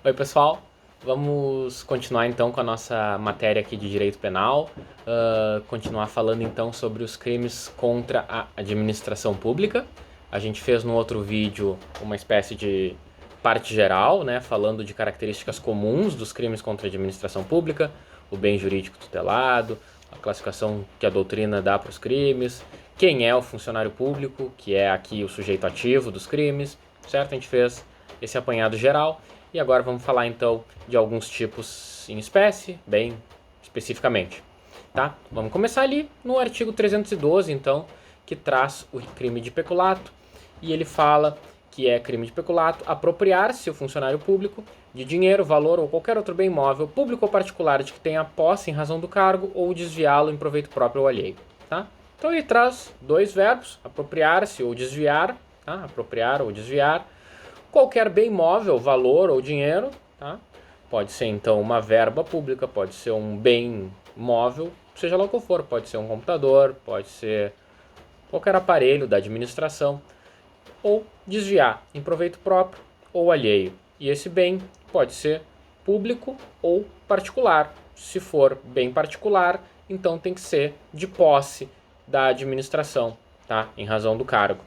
Oi, pessoal. Vamos continuar então com a nossa matéria aqui de direito penal, continuar falando então sobre os crimes contra a administração pública. A gente fez no outro vídeo uma espécie de parte geral, né, falando de características comuns dos crimes contra a administração pública, o bem jurídico tutelado, a classificação que a doutrina dá para os crimes, quem é o funcionário público, que é aqui o sujeito ativo dos crimes, certo? A gente fez esse apanhado geral. E agora vamos falar então de alguns tipos em espécie, bem especificamente. Tá? Vamos começar ali no artigo 312, então, que traz o crime de peculato. E ele fala que é crime de peculato apropriar-se o funcionário público de dinheiro, valor ou qualquer outro bem móvel, público ou particular, de que tenha posse em razão do cargo ou desviá-lo em proveito próprio ou alheio. Tá? Então ele traz dois verbos, apropriar-se ou desviar, tá? Apropriar ou desviar. Qualquer bem móvel, valor ou dinheiro, tá? Pode ser então uma verba pública, pode ser um bem móvel, seja lá o que for, pode ser um computador, pode ser qualquer aparelho da administração, ou desviar em proveito próprio ou alheio. E esse bem pode ser público ou particular. Se for bem particular, então tem que ser de posse da administração, tá? Em razão do cargo.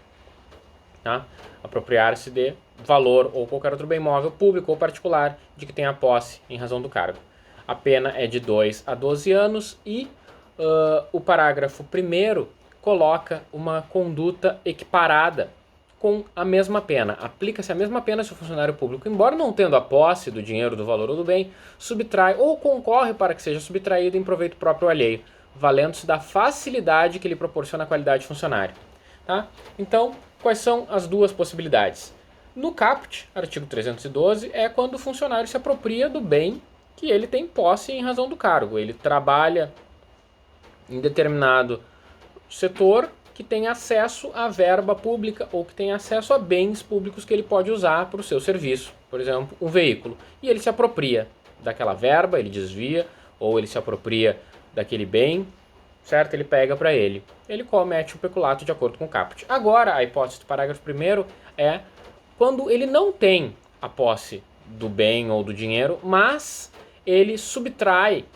Tá? Apropriar-se de valor ou qualquer outro bem móvel, público ou particular, de que tenha posse em razão do cargo. A pena é de 2 a 12 anos e o parágrafo 1º coloca uma conduta equiparada com a mesma pena. Aplica-se a mesma pena se o funcionário público, embora não tendo a posse do dinheiro, do valor ou do bem, subtrai ou concorre para que seja subtraído em proveito próprio ou alheio, valendo-se da facilidade que lhe proporciona a qualidade de funcionário. Tá? Então, quais são as duas possibilidades? No caput, artigo 312, é quando o funcionário se apropria do bem que ele tem posse em razão do cargo. Ele trabalha em determinado setor que tem acesso à verba pública ou que tem acesso a bens públicos que ele pode usar para o seu serviço. Por exemplo, um veículo. E ele se apropria daquela verba, ele desvia, ou ele se apropria daquele bem, certo? Ele pega para ele. Ele comete o peculato de acordo com o caput. Agora, a hipótese do parágrafo 1º é quando ele não tem a posse do bem ou do dinheiro, mas ele subtrai,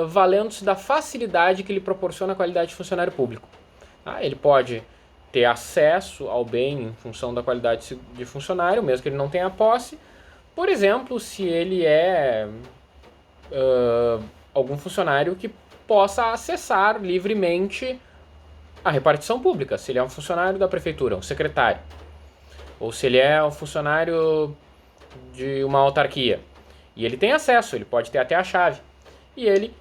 valendo-se da facilidade que lhe proporciona a qualidade de funcionário público. Tá? Ele pode ter acesso ao bem em função da qualidade de funcionário, mesmo que ele não tenha posse. Por exemplo, se ele é algum funcionário que possa acessar livremente a repartição pública, se ele é um funcionário da prefeitura, um secretário, ou se ele é um funcionário de uma autarquia, e ele tem acesso, ele pode ter até a chave, e ele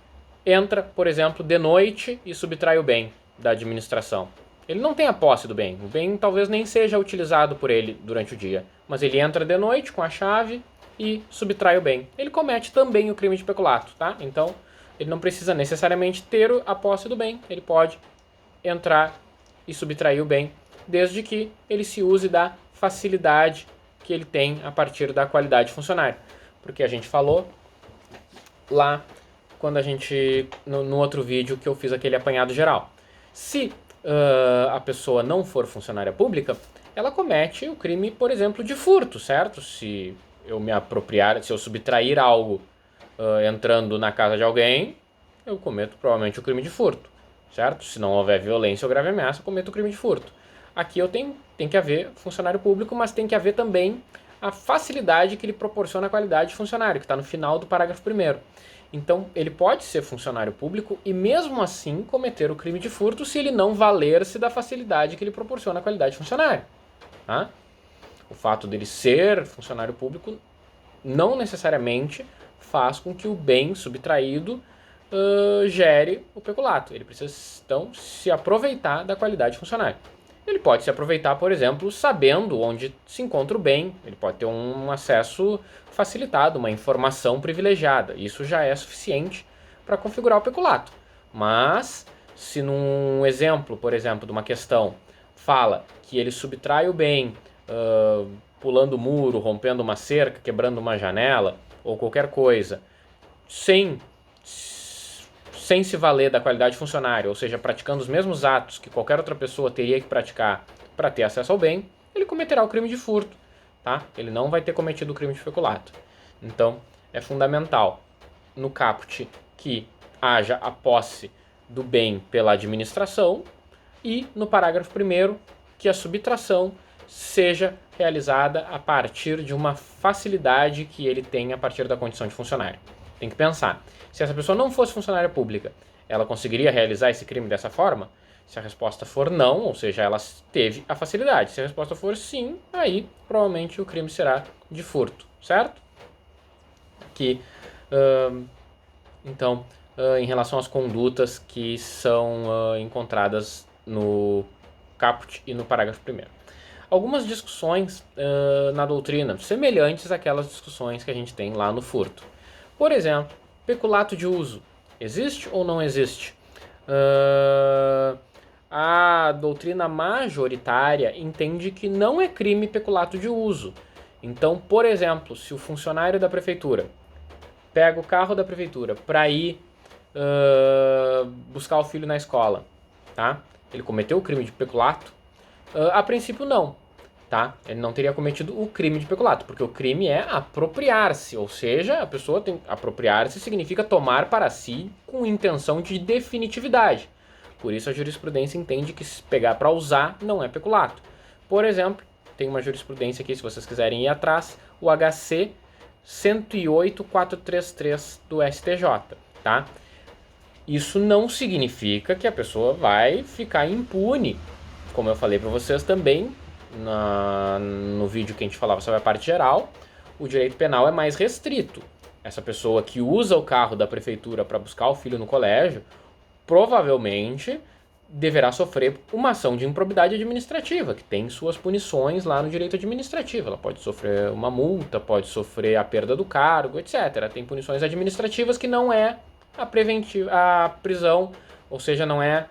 entra, por exemplo, de noite e subtrai o bem da administração. Ele não tem a posse do bem, o bem talvez nem seja utilizado por ele durante o dia, mas ele entra de noite com a chave e subtrai o bem. Ele comete também o crime de peculato, tá? Então, ele não precisa necessariamente ter a posse do bem, ele pode entrar e subtrair o bem, desde que ele se use da facilidade que ele tem a partir da qualidade funcionária. Porque a gente falou lá quando a gente no outro vídeo que eu fiz aquele apanhado geral. Se a pessoa não for funcionária pública, ela comete o crime, por exemplo, de furto, certo? Se eu me apropriar, se eu subtrair algo entrando na casa de alguém, eu cometo provavelmente o crime de furto, certo? Se não houver violência ou grave ameaça, eu cometo o crime de furto. Aqui tem que haver funcionário público, mas tem que haver também a facilidade que ele proporciona a qualidade de funcionário, que está no final do parágrafo 1º. Então, ele pode ser funcionário público e mesmo assim cometer o crime de furto se ele não valer-se da facilidade que ele proporciona a qualidade de funcionário. Tá? O fato dele ser funcionário público não necessariamente faz com que o bem subtraído gere o peculato. Ele precisa, então, se aproveitar da qualidade de funcionário. Ele pode se aproveitar, por exemplo, sabendo onde se encontra o bem. Ele pode ter um acesso facilitado, uma informação privilegiada. Isso já é suficiente para configurar o peculato. Mas, se num exemplo, por exemplo, de uma questão, fala que ele subtrai o bem pulando o muro, rompendo uma cerca, quebrando uma janela ou qualquer coisa, sem se valer da qualidade funcionária, ou seja, praticando os mesmos atos que qualquer outra pessoa teria que praticar para ter acesso ao bem, ele cometerá o crime de furto, tá? Ele não vai ter cometido o crime de peculato. Então, é fundamental no caput que haja a posse do bem pela administração e no parágrafo 1º que a subtração seja realizada a partir de uma facilidade que ele tem a partir da condição de funcionário. Tem que pensar, se essa pessoa não fosse funcionária pública, ela conseguiria realizar esse crime dessa forma? Se a resposta for não, ou seja, ela teve a facilidade. Se a resposta for sim, aí provavelmente o crime será de furto, certo? Aqui, então, em relação às condutas que são encontradas no caput e no parágrafo 1º. Algumas discussões na doutrina semelhantes àquelas discussões que a gente tem lá no furto. Por exemplo, peculato de uso. Existe ou não existe? A doutrina majoritária entende que não é crime peculato de uso. Então, por exemplo, se o funcionário da prefeitura pega o carro da prefeitura para ir buscar o filho na escola, tá? Ele cometeu o crime de peculato? A princípio não, tá? Ele não teria cometido o crime de peculato, porque o crime é apropriar-se, ou seja, a pessoa tem apropriar-se significa tomar para si com intenção de definitividade. Por isso a jurisprudência entende que se pegar para usar não é peculato. Por exemplo, tem uma jurisprudência aqui, se vocês quiserem ir atrás, o HC 108.433 do STJ, tá? Isso não significa que a pessoa vai ficar impune. Como eu falei para vocês também, no vídeo que a gente falava sobre a parte geral, o direito penal é mais restrito. Essa pessoa que usa o carro da prefeitura para buscar o filho no colégio, provavelmente deverá sofrer uma ação de improbidade administrativa, que tem suas punições lá no direito administrativo. Ela pode sofrer uma multa, pode sofrer a perda do cargo, etc. Tem punições administrativas que não é a prisão, ou seja, não é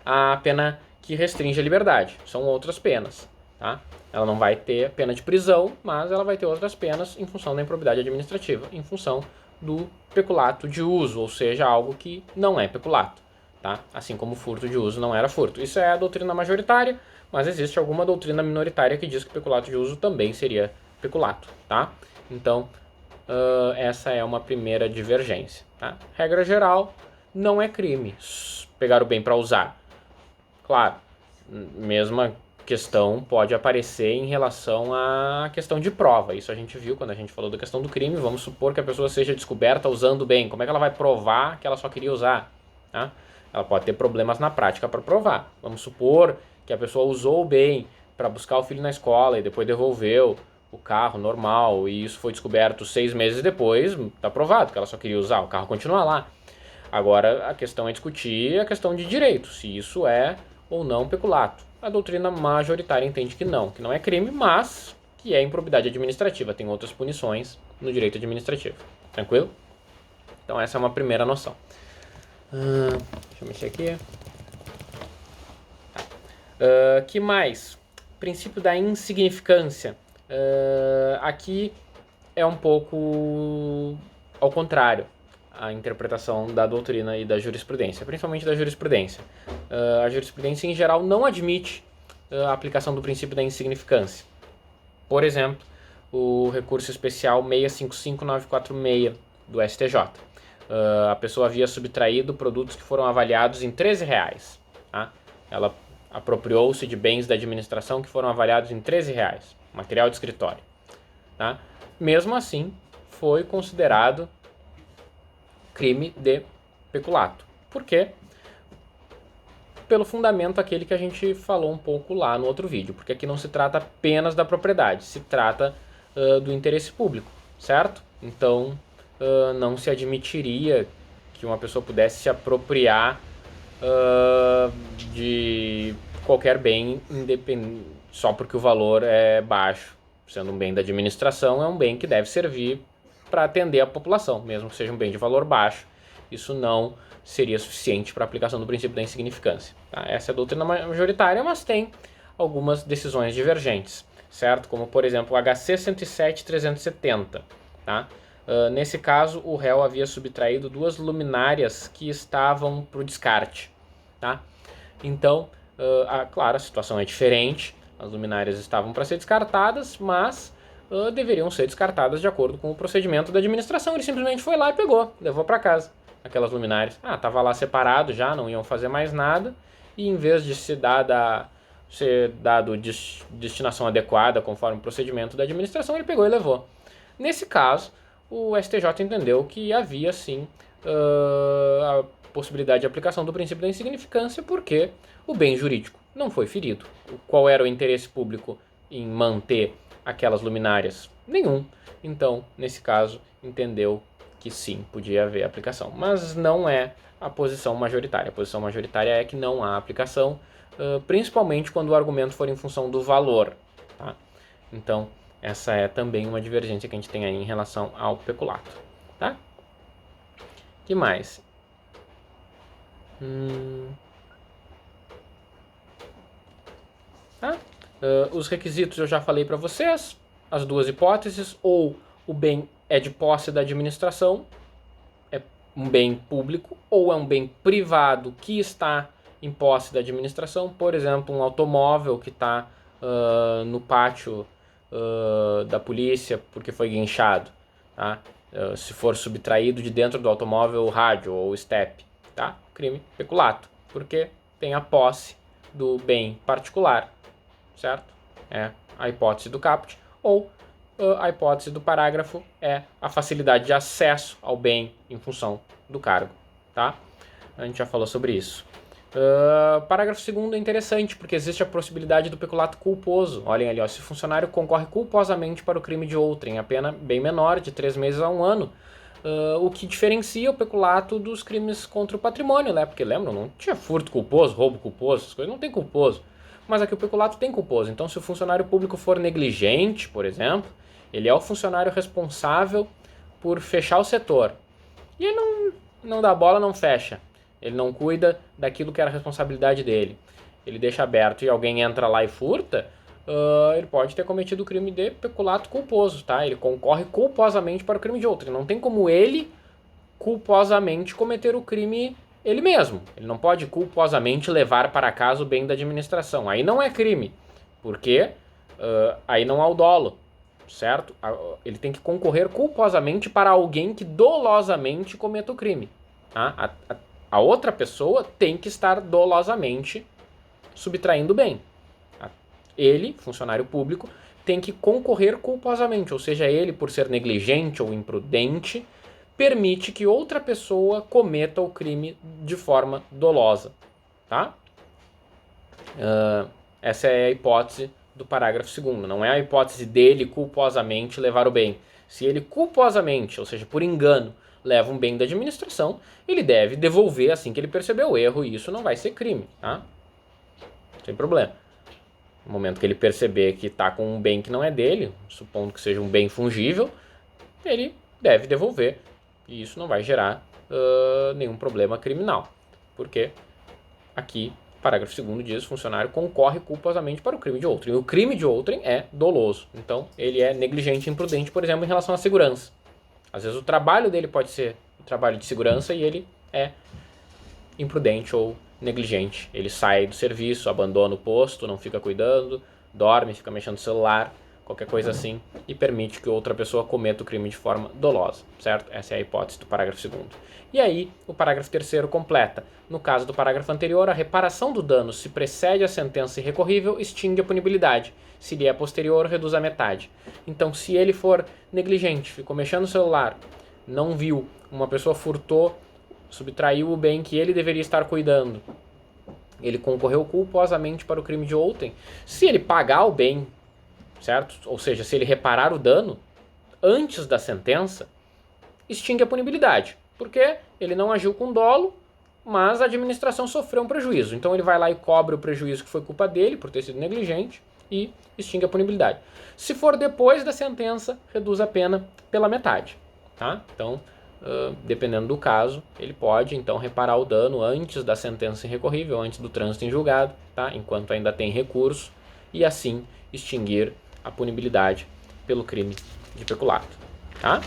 a pena que restringe a liberdade, são outras penas, tá? Ela não vai ter pena de prisão, mas ela vai ter outras penas em função da improbidade administrativa, em função do peculato de uso, ou seja, algo que não é peculato, tá? Assim como o furto de uso não era furto. Isso é a doutrina majoritária, mas existe alguma doutrina minoritária que diz que peculato de uso também seria peculato, tá? Então, essa é uma primeira divergência, tá? Regra geral, não é crime pegar o bem para usar. Claro, mesma questão pode aparecer em relação à questão de prova. Isso a gente viu quando a gente falou da questão do crime. Vamos supor que a pessoa seja descoberta usando o bem. Como é que ela vai provar que ela só queria usar? Tá? Ela pode ter problemas na prática para provar. Vamos supor que a pessoa usou o bem para buscar o filho na escola e depois devolveu o carro normal e isso foi descoberto 6 meses depois, está provado que ela só queria usar, o carro continua lá. Agora a questão é discutir a questão de direito, se isso é ou não peculato. A doutrina majoritária entende que não é crime, mas que é improbidade administrativa, tem outras punições no direito administrativo. Tranquilo? Então essa é uma primeira noção. Deixa eu mexer aqui. Que mais? Princípio da insignificância. Aqui é um pouco ao contrário a interpretação da doutrina e da jurisprudência, principalmente da jurisprudência. A jurisprudência em geral não admite a aplicação do princípio da insignificância. Por exemplo, o recurso especial 655946 do STJ. A pessoa havia subtraído produtos que foram avaliados em R$13. Tá? Ela apropriou-se de bens da administração que foram avaliados em R$13, material de escritório. Tá? Mesmo assim, foi considerado crime de peculato. Por quê? Pelo fundamento aquele que a gente falou um pouco lá no outro vídeo, porque aqui não se trata apenas da propriedade, se trata do interesse público, certo? Então, não se admitiria que uma pessoa pudesse se apropriar de qualquer bem só porque o valor é baixo. Sendo um bem da administração, é um bem que deve servir para atender a população, mesmo que seja um bem de valor baixo. Isso não seria suficiente para a aplicação do princípio da insignificância. Tá? Essa é a doutrina majoritária, mas tem algumas decisões divergentes, certo? Como, por exemplo, o HC 107.370. Tá? Nesse caso, o réu havia subtraído 2 luminárias que estavam para o descarte. Tá? Então, claro, a situação é diferente, As luminárias estavam para ser descartadas, mas deveriam ser descartadas de acordo com o procedimento da administração. Ele simplesmente foi lá e pegou, levou para casa aquelas luminárias. Estava lá separado já, não iam fazer mais nada, e em vez de ser dado destinação adequada conforme o procedimento da administração, ele pegou e levou. Nesse caso, o STJ entendeu que havia sim a possibilidade de aplicação do princípio da insignificância, porque o bem jurídico não foi ferido. Qual era o interesse público em manter aquelas luminárias? Nenhum. Então, nesse caso, entendeu que sim, podia haver aplicação. Mas não é a posição majoritária. A posição majoritária é que não há aplicação, principalmente quando o argumento for em função do valor. Tá? Então, essa é também uma divergência que a gente tem aí em relação ao peculato. Tá? Que mais? Tá? Os requisitos eu já falei para vocês, as duas hipóteses: ou o bem é de posse da administração, é um bem público, ou é um bem privado que está em posse da administração, por exemplo, um automóvel que está no pátio da polícia porque foi guinchado, tá? Se for subtraído de dentro do automóvel o rádio ou o step, tá? Crime peculato, porque tem a posse do bem particular, certo? É a hipótese do caput, ou a hipótese do parágrafo é a facilidade de acesso ao bem em função do cargo, tá? A gente já falou sobre isso. Parágrafo 2º é interessante, porque existe a possibilidade do peculato culposo. Olhem ali, ó, se o funcionário concorre culposamente para o crime de outrem, a pena bem menor, de 3 meses a 1 ano. O que diferencia o peculato dos crimes contra o patrimônio, né? Porque lembram, não tinha furto culposo, roubo culposo, essas coisas não tem culposo. Mas aqui o peculato tem culposo. Então, se o funcionário público for negligente, por exemplo, ele é o funcionário responsável por fechar o setor. E ele não dá bola, não fecha. Ele não cuida daquilo que era a responsabilidade dele. Ele deixa aberto e alguém entra lá e furta, ele pode ter cometido o crime de peculato culposo, tá? Ele concorre culposamente para o crime de outro. Não tem como ele culposamente cometer o crime ele mesmo. Ele não pode culposamente levar para casa o bem da administração. Aí não é crime, porque aí não há o dolo, certo? Ele tem que concorrer culposamente para alguém que dolosamente cometa o crime. Tá? A outra pessoa tem que estar dolosamente subtraindo o bem. Ele, funcionário público, tem que concorrer culposamente, ou seja, ele, por ser negligente ou imprudente, permite que outra pessoa cometa o crime de forma dolosa. Tá? Essa é a hipótese do parágrafo 2º. Não é a hipótese dele culposamente levar o bem. Se ele culposamente, ou seja, por engano, leva um bem da administração, ele deve devolver assim que ele percebeu o erro, e isso não vai ser crime, tá? Sem problema. No momento que ele perceber que está com um bem que não é dele, supondo que seja um bem fungível, ele deve devolver, e isso não vai gerar nenhum problema criminal, porque aqui, parágrafo 2º diz: o funcionário concorre culposamente para o crime de outrem. E o crime de outrem é doloso, então ele é negligente e imprudente, por exemplo, em relação à segurança. Às vezes o trabalho dele pode ser um trabalho de segurança e ele é imprudente ou negligente. Ele sai do serviço, abandona o posto, não fica cuidando, dorme, fica mexendo no celular, qualquer coisa assim, e permite que outra pessoa cometa o crime de forma dolosa, certo? Essa é a hipótese do parágrafo 2º. E aí, o parágrafo 3º completa: no caso do parágrafo anterior, a reparação do dano se precede a sentença irrecorrível, extingue a punibilidade. Se lhe é posterior, reduz a metade. Então, se ele for negligente, ficou mexendo no celular, não viu, uma pessoa furtou, subtraiu o bem que ele deveria estar cuidando, ele concorreu culposamente para o crime de outrem, se ele pagar o bem, certo? Ou seja, se ele reparar o dano antes da sentença, extingue a punibilidade, porque ele não agiu com dolo, mas a administração sofreu um prejuízo. Então ele vai lá e cobra o prejuízo que foi culpa dele por ter sido negligente e extingue a punibilidade. Se for depois da sentença, reduz a pena pela metade, tá? Então, dependendo do caso, ele pode então reparar o dano antes da sentença irrecorrível, antes do trânsito em julgado, tá? Enquanto ainda tem recurso, e assim extinguir a punibilidade pelo crime de peculato, tá?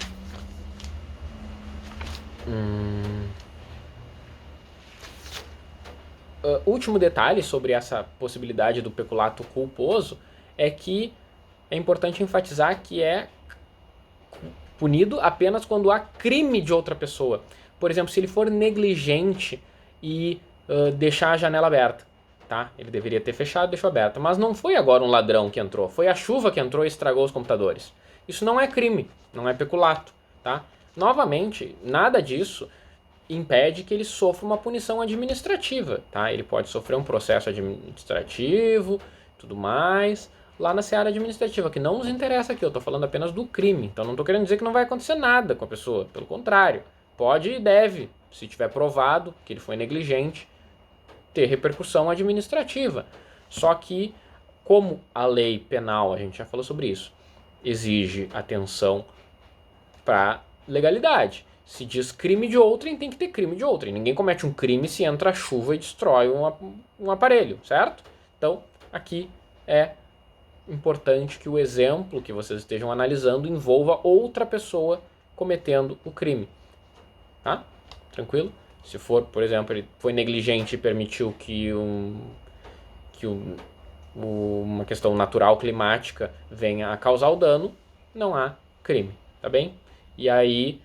último detalhe sobre essa possibilidade do peculato culposo é que é importante enfatizar que é punido apenas quando há crime de outra pessoa. Por exemplo, se ele for negligente e deixar a janela aberta, tá? Ele deveria ter fechado e deixou aberta. Mas não foi agora um ladrão que entrou, foi a chuva que entrou e estragou os computadores. Isso não é crime, não é peculato, tá? Novamente, nada disso impede que ele sofra uma punição administrativa, tá? Ele pode sofrer um processo administrativo, tudo mais, lá na seara administrativa, que não nos interessa aqui, eu estou falando apenas do crime. Então não estou querendo dizer que não vai acontecer nada com a pessoa, pelo contrário, pode e deve, se tiver provado que ele foi negligente, ter repercussão administrativa. Só que, como a lei penal, a gente já falou sobre isso, exige atenção para legalidade. Se diz crime de outrem, tem que ter crime de outrem. Ninguém comete um crime se entra a chuva e destrói um aparelho, certo? Então, aqui é importante que o exemplo que vocês estejam analisando envolva outra pessoa cometendo o crime. Tá? Tranquilo? Se for, por exemplo, ele foi negligente e permitiu que uma questão natural climática venha a causar o dano, não há crime, tá bem? E aí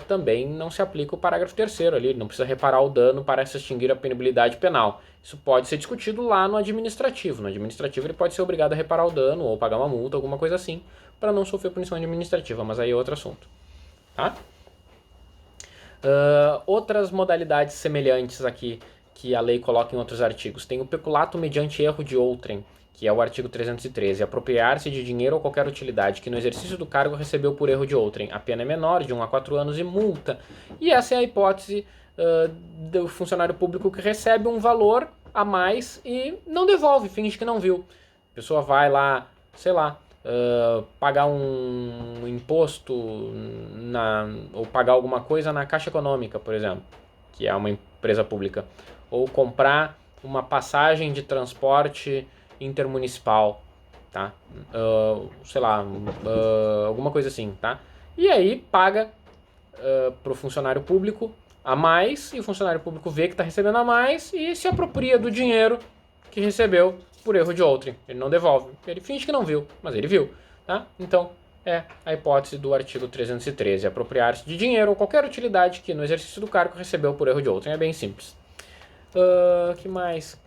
também não se aplica o parágrafo 3º ali, não precisa reparar o dano para se extinguir a punibilidade penal. Isso pode ser discutido lá no administrativo. No administrativo ele pode ser obrigado a reparar o dano ou pagar uma multa, alguma coisa assim, para não sofrer punição administrativa, mas aí é outro assunto. Tá? Outras modalidades semelhantes aqui que a lei coloca em outros artigos. Tem o peculato mediante erro de outrem, que é o artigo 313, apropriar-se de dinheiro ou qualquer utilidade que no exercício do cargo recebeu por erro de outrem. A pena é menor, de 1 a 4 anos e multa. E essa é a hipótese do funcionário público que recebe um valor a mais e não devolve, finge que não viu. A pessoa vai lá, sei lá, pagar um imposto ou pagar alguma coisa na Caixa Econômica, por exemplo, que é uma empresa pública, ou comprar uma passagem de transporte intermunicipal, tá? Sei lá, alguma coisa assim, tá? E aí paga pro funcionário público a mais, e o funcionário público vê que está recebendo a mais e se apropria do dinheiro que recebeu por erro de outrem. Ele não devolve, ele finge que não viu, mas ele viu, tá? Então, é a hipótese do artigo 313, apropriar-se de dinheiro ou qualquer utilidade que no exercício do cargo recebeu por erro de outrem. É bem simples. Que mais?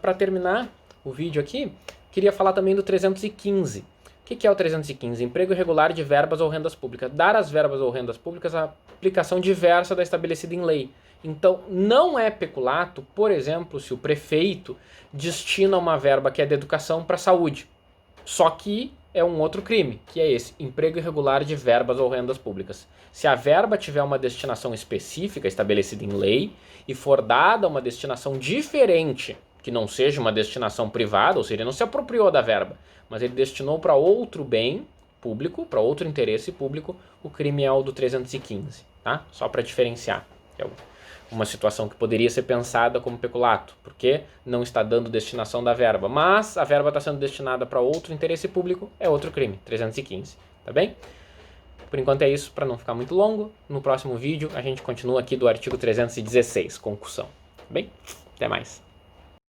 Para terminar o vídeo aqui, queria falar também do 315. O que é o 315? Emprego irregular de verbas ou rendas públicas. Dar às verbas ou rendas públicas a aplicação diversa da estabelecida em lei. Então, não é peculato, por exemplo, se o prefeito destina uma verba que é de educação para saúde. Só que é um outro crime, que é esse, emprego irregular de verbas ou rendas públicas. Se a verba tiver uma destinação específica estabelecida em lei e for dada uma destinação diferente, que não seja uma destinação privada, ou seja, ele não se apropriou da verba, mas ele destinou para outro bem público, para outro interesse público, o crime é o do 315, tá? Só para diferenciar. É uma situação que poderia ser pensada como peculato, porque não está dando destinação da verba, mas a verba está sendo destinada para outro interesse público, é outro crime, 315, tá bem? Por enquanto é isso, para não ficar muito longo. No próximo vídeo a gente continua aqui do artigo 316, concussão, tá bem? Até mais.